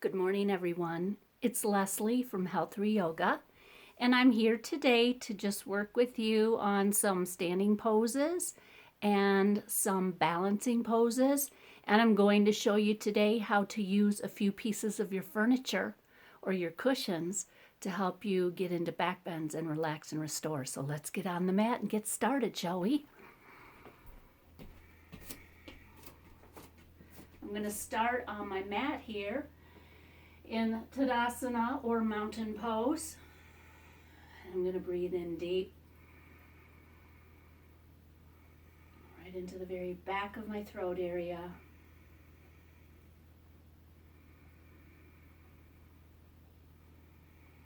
Good morning, everyone. It's Leslie from Health3 Yoga, and I'm here today to just work with you on some standing poses and some balancing poses. And I'm going to show you today how to use a few pieces of your furniture or your cushions to help you get into back bends and relax and restore. So let's get on the mat and get started, shall we? I'm going to start on my mat here in Tadasana or mountain pose. I'm going to breathe in deep, right into the very back of my throat area.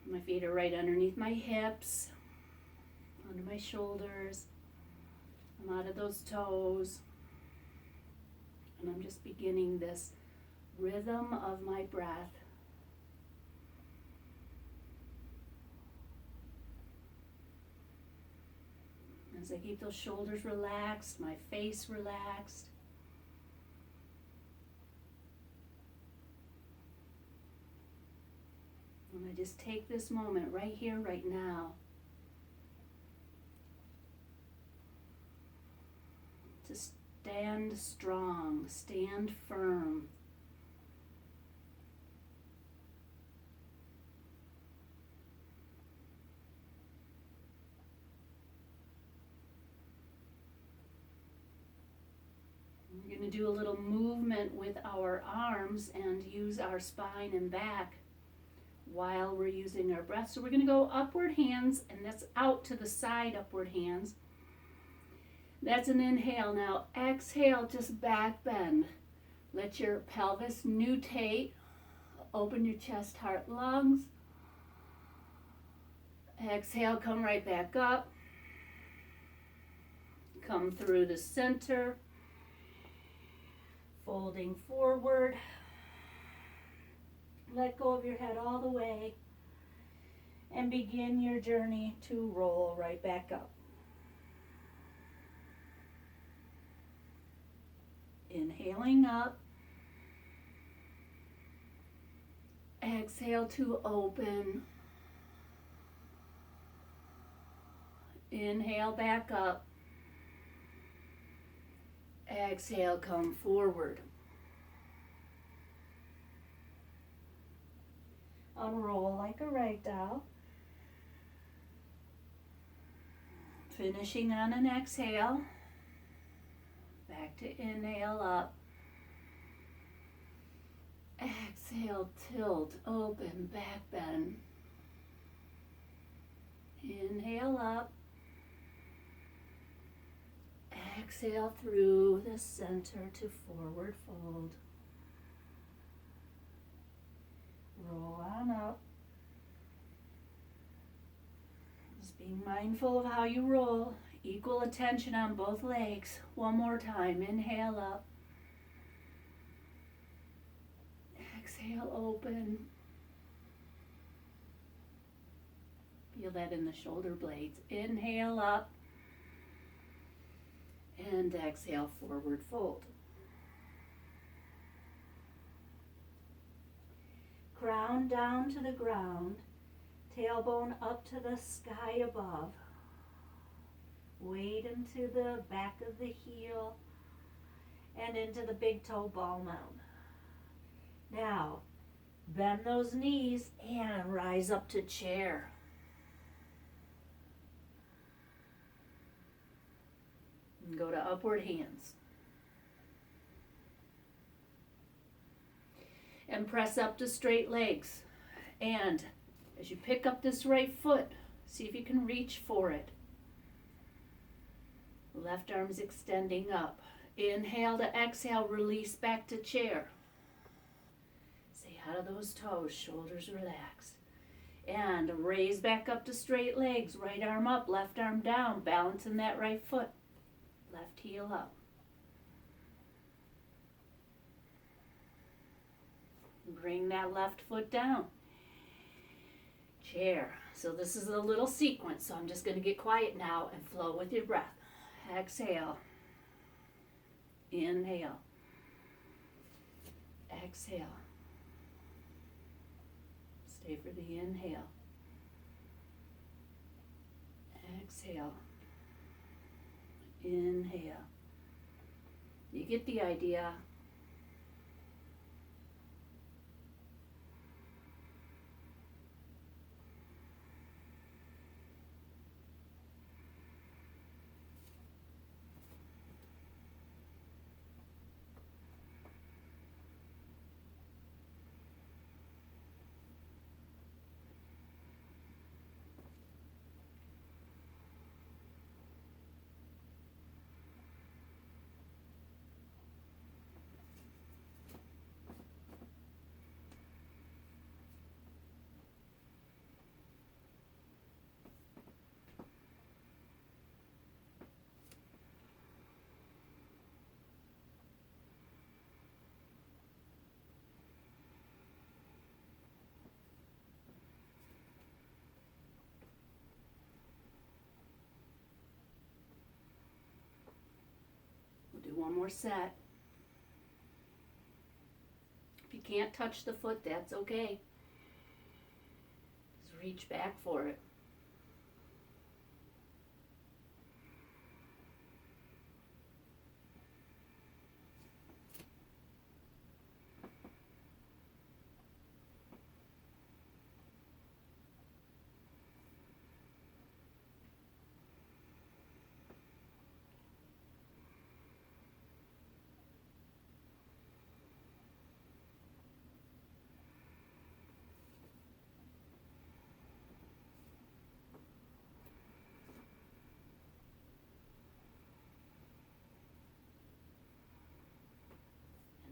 My feet are right underneath my hips, under my shoulders. I'm out of those toes. And I'm just beginning this rhythm of my breath. As I keep those shoulders relaxed, my face relaxed. And I just take this moment right here, right now, to stand strong, stand firm. We're going to do a little movement with our arms and use our spine and back while we're using our breath. So we're going to go upward hands, and that's out to the side upward hands. That's an inhale. Now exhale, just back bend. Let your pelvis nutate. Open your chest, heart, lungs. Exhale, come right back up. Come through the center. Folding forward. Let go of your head all the way and begin your journey to roll right back up. Inhaling up. Exhale to open. Inhale back up. Exhale, come forward. Unroll like a rag doll. Finishing on an exhale. Back to inhale up. Exhale, tilt, open, back bend. Inhale up. Exhale through the center to forward fold. Roll on up. Just being mindful of how you roll. Equal attention on both legs. One more time. Inhale up. Exhale, open. Feel that in the shoulder blades. Inhale up. And exhale, forward fold. Crown down to the ground. Tailbone up to the sky above. Weight into the back of the heel and into the big toe ball mound. Now, bend those knees and rise up to chair. And go to upward hands. And press up to straight legs. And as you pick up this right foot, see if you can reach for it. Left arm's extending up. Inhale to exhale, release back to chair. Stay out of those toes, shoulders relaxed. And raise back up to straight legs. Right arm up, left arm down, balancing that right foot. Left heel up. Bring that left foot down. Chair. So this is a little sequence, so I'm just going to get quiet now and flow with your breath. Exhale. Inhale. Exhale. Stay for the inhale. Exhale. Inhale. You get the idea. We'll do one more set. If you can't touch the foot, that's okay. Just reach back for it.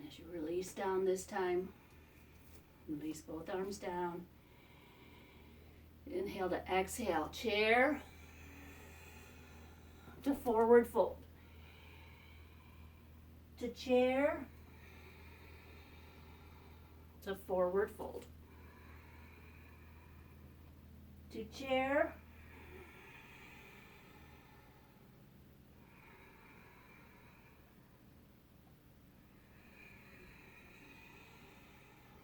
As you release down this time, release both arms down. Inhale to exhale, chair to forward fold. To chair to forward fold. To chair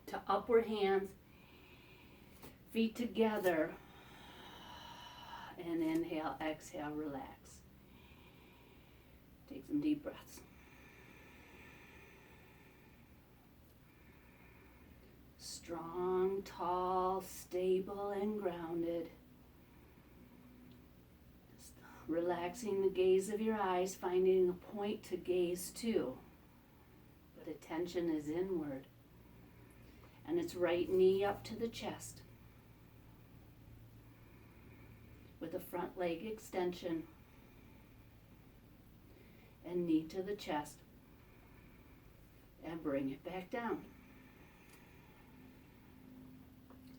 to upward hands, feet together, and inhale, exhale, relax. Take some deep breaths. Strong, tall, stable, and grounded. Just relaxing the gaze of your eyes, finding a point to gaze to. But attention is inward. And it's right knee up to the chest. With the front leg extension. And knee to the chest. And bring it back down.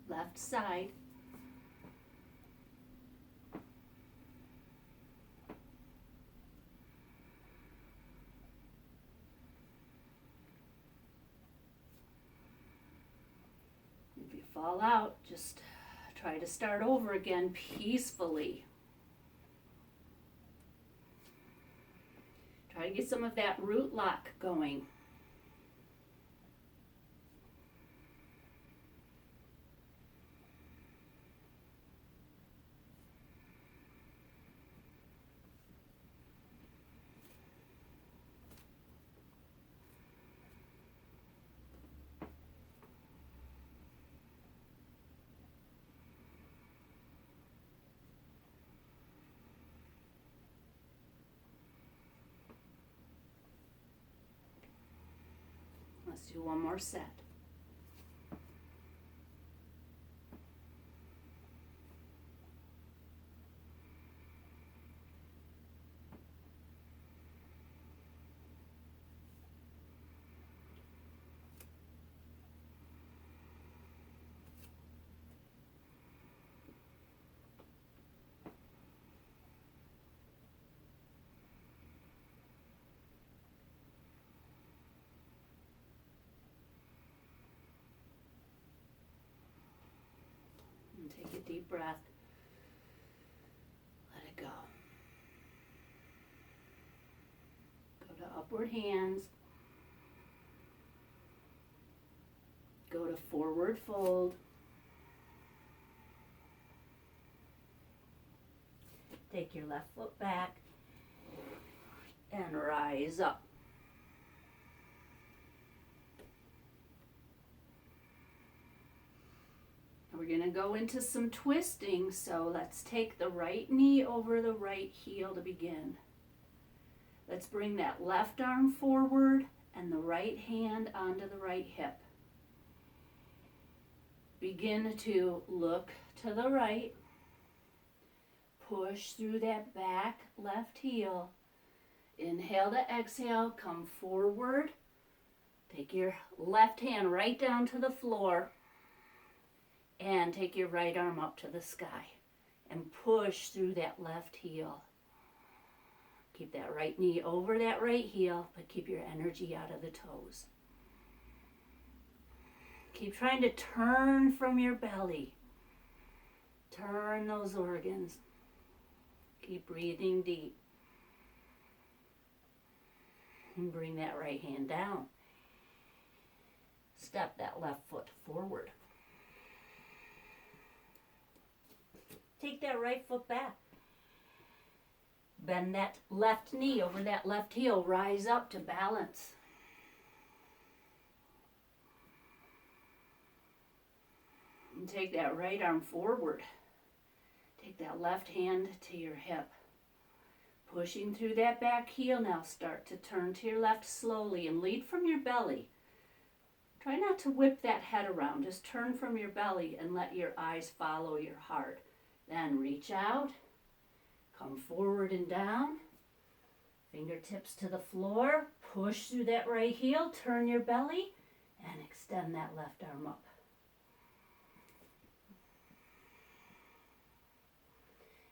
Left side. If you fall out, just try to start over again peacefully. Try to get some of that root lock going. Let's do one more set. And take a deep breath. Let it go. Go to upward hands. Go to forward fold. Take your left foot back and rise up. We're going to go into some twisting, so let's take the right knee over the right heel to begin. Let's bring that left arm forward and the right hand onto the right hip. Begin to look to the right. Push through that back left heel. Inhale to exhale, come forward. Take your left hand right down to the floor and take your right arm up to the sky and push through that left heel. Keep that right knee over that right heel, but keep your energy out of the toes. Keep trying to turn from your belly. Turn those organs. Keep breathing deep. And bring that right hand down. Step that left foot forward. Take that right foot back. Bend that left knee over that left heel. Rise up to balance. And take that right arm forward. Take that left hand to your hip. Pushing through that back heel now. Start to turn to your left slowly and lead from your belly. Try not to whip that head around. Just turn from your belly and let your eyes follow your heart. Then reach out. Come forward and down. Fingertips to the floor. Push through that right heel. Turn your belly and extend that left arm up.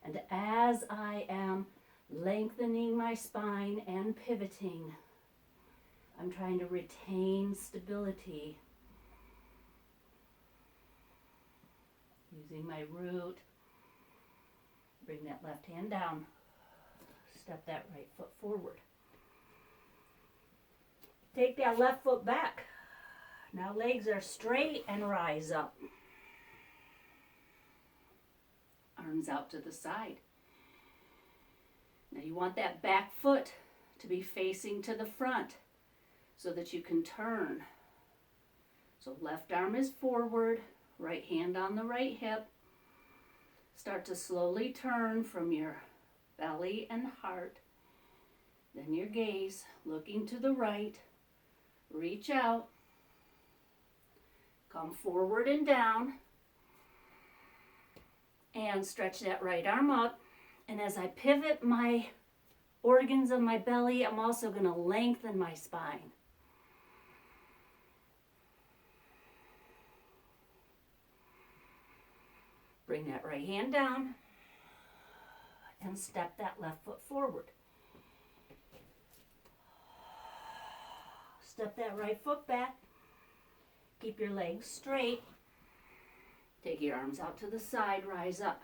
And as I am lengthening my spine and pivoting, I'm trying to retain stability. Using my root. Bring that left hand down. Step that right foot forward. Take that left foot back. Now legs are straight and rise up. Arms out to the side. Now you want that back foot to be facing to the front so that you can turn. So left arm is forward, right hand on the right hip. Start to slowly turn from your belly and heart. Then your gaze looking to the right. Reach out. Come forward and down. And stretch that right arm up. And as I pivot my organs of my belly, I'm also going to lengthen my spine. Bring that right hand down and step that left foot forward. Step that right foot back. Keep your legs straight. Take your arms out to the side, rise up.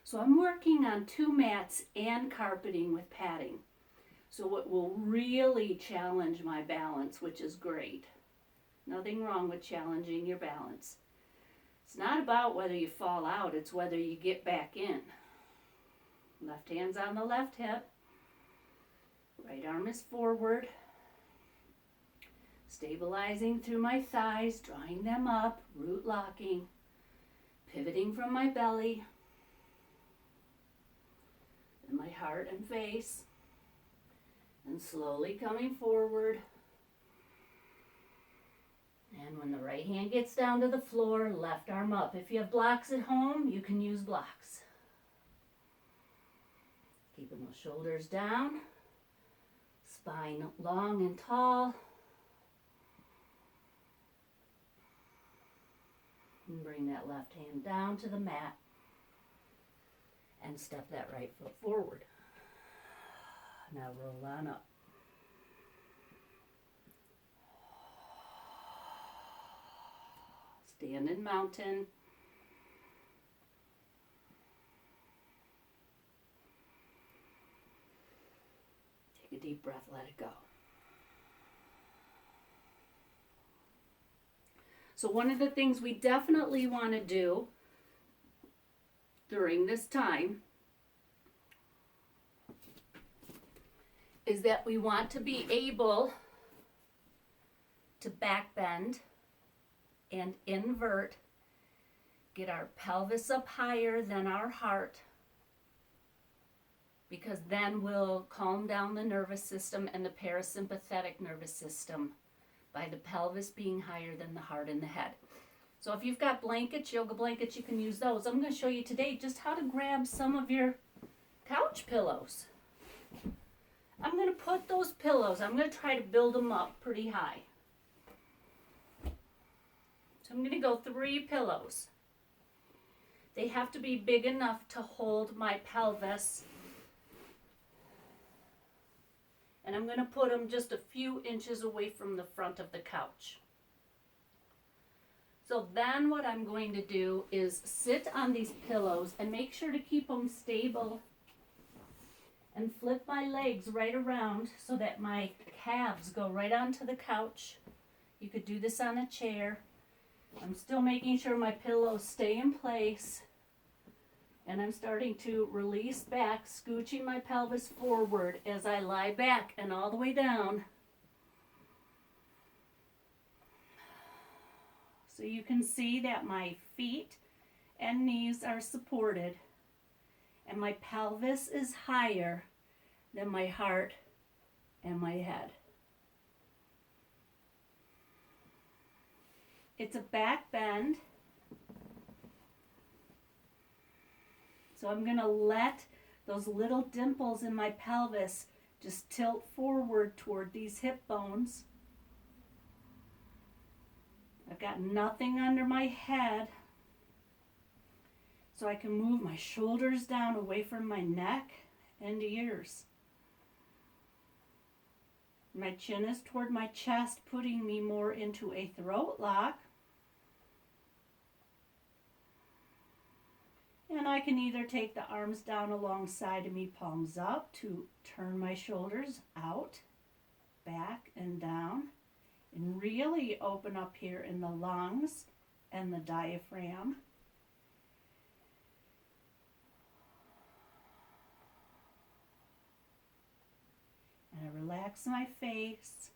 So I'm working on 2 mats and carpeting with padding. So it will really challenge my balance, which is great. Nothing wrong with challenging your balance. It's not about whether you fall out, it's whether you get back in. Left hand's on the left hip. Right arm is forward. Stabilizing through my thighs, drawing them up, root locking. Pivoting from my belly. And my heart and face. And slowly coming forward. And when the right hand gets down to the floor, left arm up. If you have blocks at home, you can use blocks. Keeping those shoulders down. Spine long and tall. And bring that left hand down to the mat. And step that right foot forward. Now roll on up. Standing mountain. Take a deep breath, let it go. So one of the things we definitely want to do during this time is that we want to be able to back bend and invert, get our pelvis up higher than our heart, because then we'll calm down the nervous system and the parasympathetic nervous system by the pelvis being higher than the heart and the head. So if you've got blankets, yoga blankets, you can use those. I'm going to show you today just how to grab some of your couch pillows. I'm going to put those pillows, I'm going to try to build them up pretty high. So I'm going to go 3 pillows. They have to be big enough to hold my pelvis. And I'm going to put them just a few inches away from the front of the couch. So then what I'm going to do is sit on these pillows and make sure to keep them stable and flip my legs right around so that my calves go right onto the couch. You could do this on a chair. I'm still making sure my pillows stay in place. And I'm starting to release back, scooching my pelvis forward as I lie back and all the way down. So you can see that my feet and knees are supported and my pelvis is higher than my heart and my head. It's a back bend. So I'm going to let those little dimples in my pelvis just tilt forward toward these hip bones. I've got nothing under my head, so I can move my shoulders down away from my neck and ears. My chin is toward my chest, putting me more into a throat lock. And I can either take the arms down alongside of me, palms up, to turn my shoulders out, back and down, and really open up here in the lungs and the diaphragm. And I relax my face.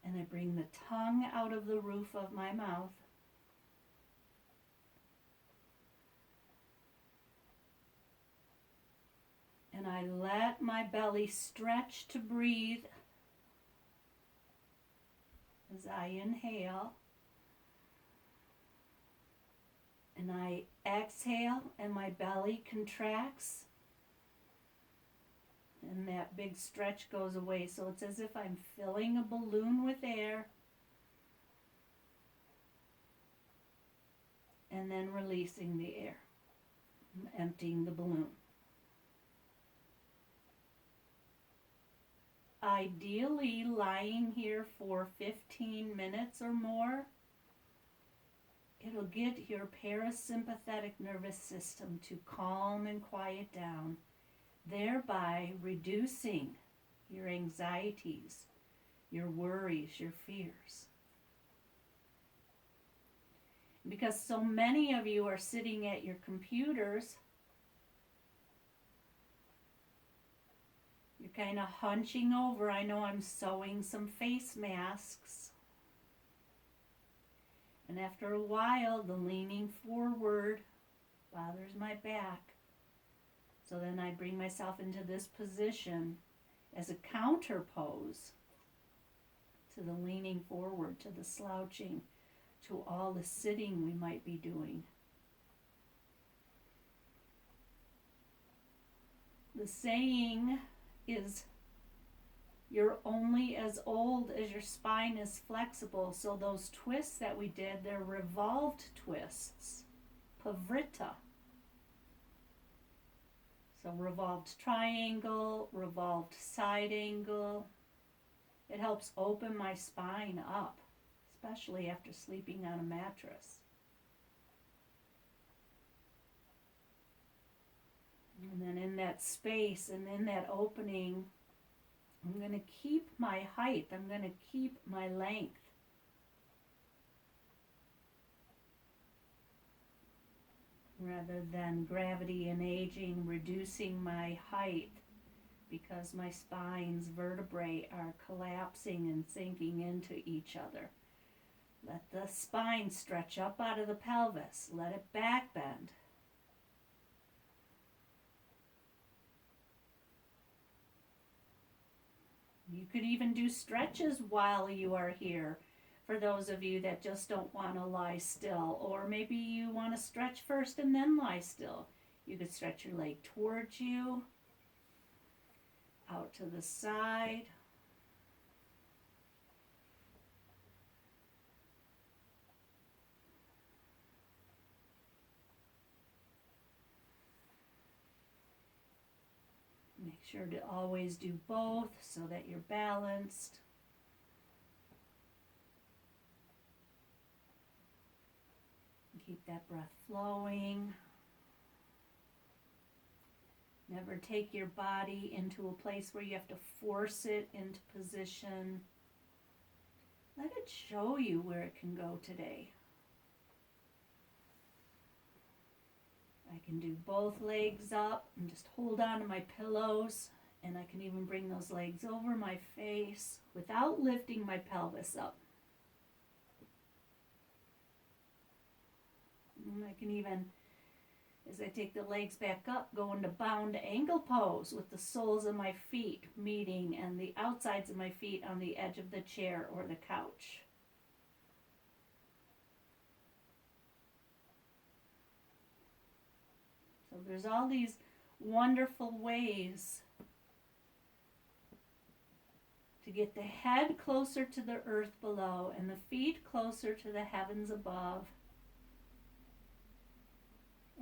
And I bring the tongue out of the roof of my mouth. And I let my belly stretch to breathe as I inhale. And I exhale and my belly contracts. And that big stretch goes away. So it's as if I'm filling a balloon with air. And then releasing the air. Emptying the balloon. Ideally lying here for 15 minutes or more. It'll get your parasympathetic nervous system to calm and quiet down, thereby reducing your anxieties, your worries, your fears. Because so many of you are sitting at your computers, you're kind of hunching over. I know I'm sewing some face masks. And after a while, the leaning forward bothers my back. So then I bring myself into this position as a counter pose to the leaning forward, to the slouching, to all the sitting we might be doing. The saying is, you're only as old as your spine is flexible. So those twists that we did, they're revolved twists, Parivrtta. So revolved triangle, revolved side angle. It helps open my spine up, especially after sleeping on a mattress. And then in that space and in that opening, I'm going to keep my height. I'm going to keep my length. rather than gravity and aging reducing my height because my spine's vertebrae are collapsing and sinking into each other. Let the spine stretch up out of the pelvis. Let it back bend. You could even do stretches while you are here for those of you that just don't want to lie still. Or maybe you want to stretch first and then lie still. You could stretch your leg towards you, out to the side. Make sure to always do both so that you're balanced. Keep that breath flowing. Never take your body into a place where you have to force it into position. Let it show you where it can go today. I can do both legs up and just hold on to my pillows, and I can even bring those legs over my face without lifting my pelvis up. And I can even, as I take the legs back up, go into bound ankle pose with the soles of my feet meeting and the outsides of my feet on the edge of the chair or the couch. So there's all these wonderful ways to get the head closer to the earth below and the feet closer to the heavens above,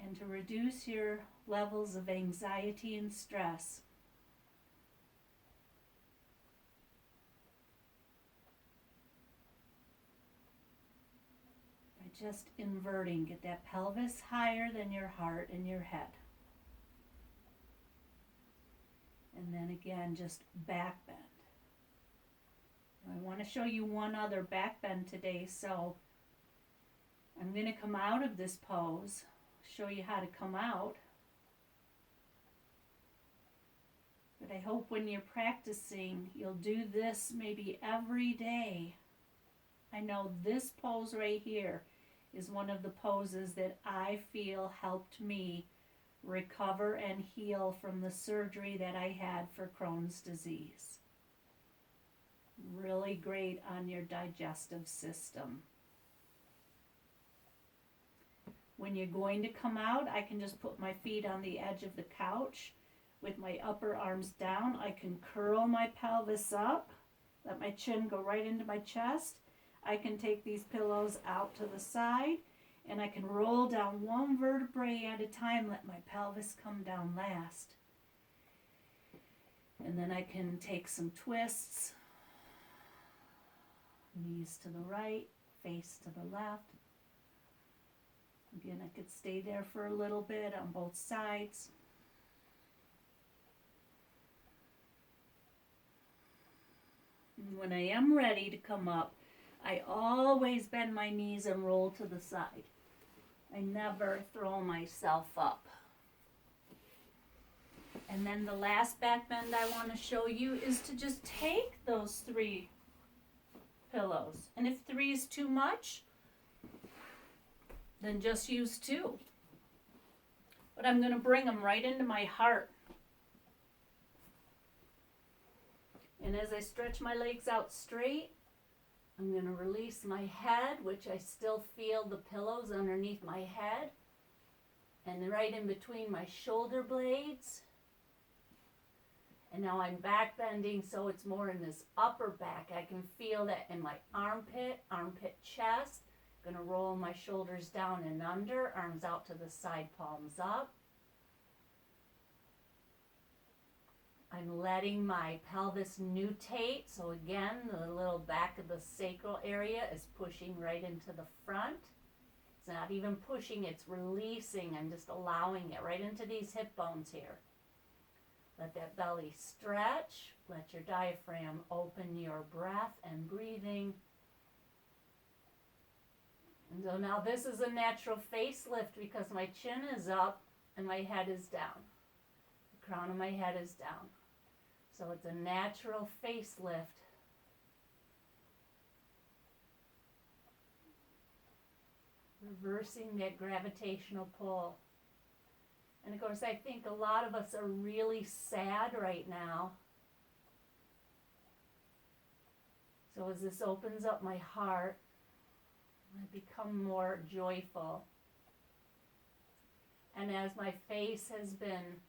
and to reduce your levels of anxiety and stress. By just inverting, get that pelvis higher than your heart and your head. And then again, just back bend. I want to show you one other back bend today, so I'm going to come out of this pose, show you how to come out. But I hope when you're practicing, you'll do this maybe every day. I know this pose right here is one of the poses that I feel helped me recover and heal from the surgery that I had for Crohn's disease. Really great on your digestive system. When you're going to come out, I can just put my feet on the edge of the couch with my upper arms down. I can curl my pelvis up, let my chin go right into my chest. I can take these pillows out to the side, and I can roll down one vertebrae at a time, let my pelvis come down last. And then I can take some twists, knees to the right, face to the left. Again, I could stay there for a little bit on both sides. And when I am ready to come up, I always bend my knees and roll to the side. I never throw myself up. And then the last back bend I want to show you is to just take those 3 pillows. And if 3 is too much, then just use 2. But I'm going to bring them right into my heart. And as I stretch my legs out straight, I'm going to release my head, which I still feel the pillows underneath my head and right in between my shoulder blades. And now I'm back bending, so it's more in this upper back. I can feel that in my armpit chest. Going to roll my shoulders down and under, arms out to the side, palms up. I'm letting my pelvis nutate, so again, the little back of the sacral area is pushing right into the front. It's not even pushing, it's releasing. I'm just allowing it right into these hip bones here. Let that belly stretch. Let your diaphragm open your breath and breathing. And so now this is a natural facelift because my chin is up and my head is down. The crown of my head is down. So it's a natural facelift. Reversing that gravitational pull. And of course, I think a lot of us are really sad right now. So as this opens up my heart, I become more joyful. And as my face has been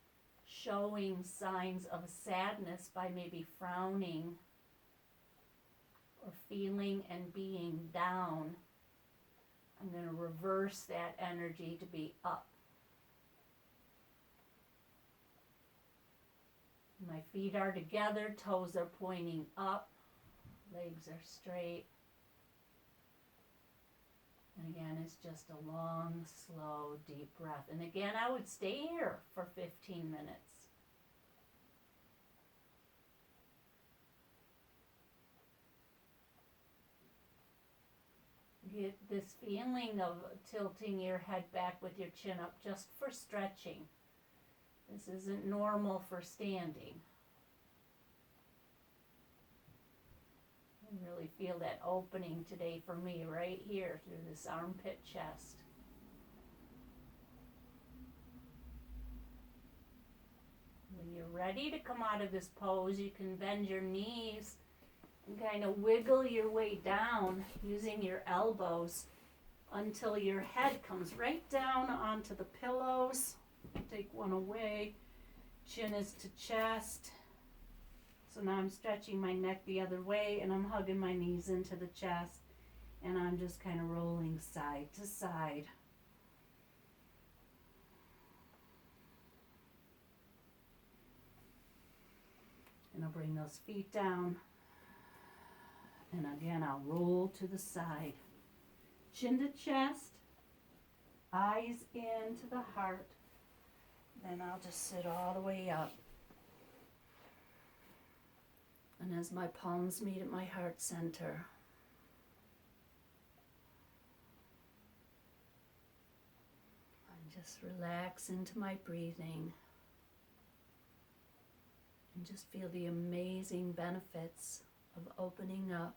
showing signs of sadness by maybe frowning or feeling and being down, I'm going to reverse that energy to be up. My feet are together, toes are pointing up, legs are straight. And again, it's just a long, slow, deep breath. And again, I would stay here for 15 minutes. Get this feeling of tilting your head back with your chin up just for stretching. This isn't normal for standing. I really feel that opening today for me right here through this armpit chest. When you're ready to come out of this pose, you can bend your knees and kind of wiggle your way down using your elbows until your head comes right down onto the pillows. Take one away. Chin is to chest. So now I'm stretching my neck the other way and I'm hugging my knees into the chest and I'm just kind of rolling side to side. And I'll bring those feet down. And again, I'll roll to the side. Chin to chest, eyes into the heart. Then I'll just sit all the way up. And as my palms meet at my heart center, I just relax into my breathing and just feel the amazing benefits of opening up.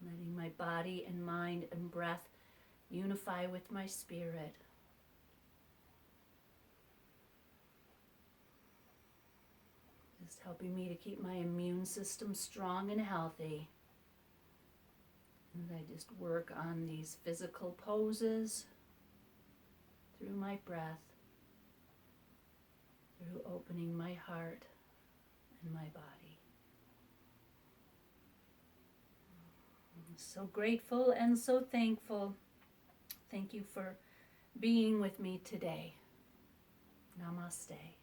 Letting my body and mind and breath unify with my spirit. Just helping me to keep my immune system strong and healthy. And I just work on these physical poses through my breath, through opening my heart and my body. I'm so grateful and so thankful. Thank you for being with me today. Namaste.